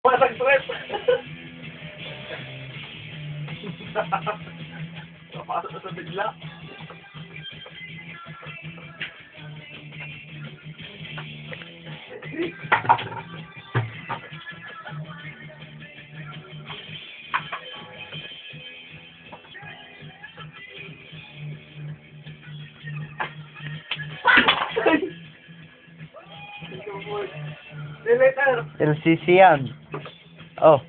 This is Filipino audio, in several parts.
Parang trip. Napasok na sa bigla. Later. LCC yan. Oh.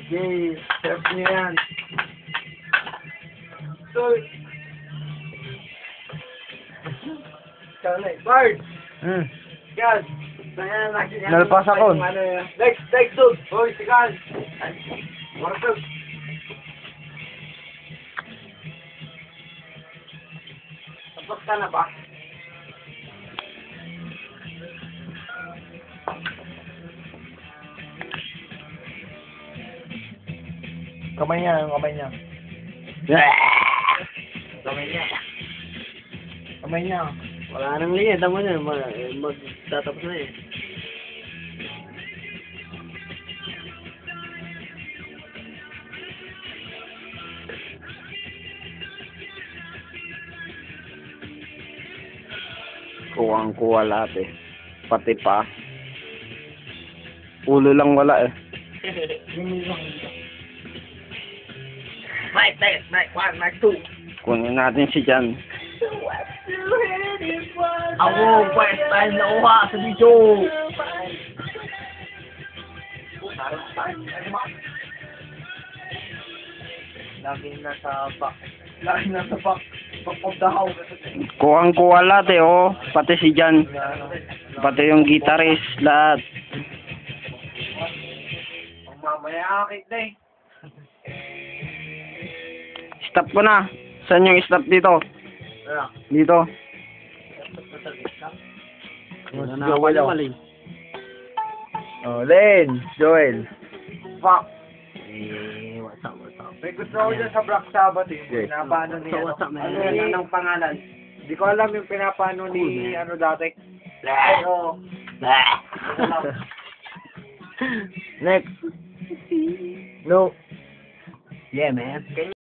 Sige, serve niyo yan. So, Bard! Yan! Ayan, Nalpas ako. Next, dude! Hoy, sigan! Marcel! Tapos ka na ba? Kamay niya, yung kamay niya. Kamay niya. Kamay niya. Wala nang linya, tama na. Magtatapos na eh. Kuwang-kuwa lahat eh. Pati pa. Ulo lang wala eh. Mic test, mic 1, mic 2. Kunin natin si Jan. Ako, first time na uha sa video. Laging nasa back. Laging nasa back of the house. Kuwang-kuwa lahat eh oh. Pati si Jan. Pati yung guitarist lahat. Mamaya akit na eh. Stop ko na. Saan yung stop dito? Dito. Nawala-wala. Oh, Len, Joel. Fuck. What's up? May gusto ko dyan sa Black Sabbath eh. Yes. Pinapano ni ano. What's up, man? Ano yun ang pangalan? Hindi ko alam yung pinapano ni ano dati. Ay, oo. Next. No. Yeah, man.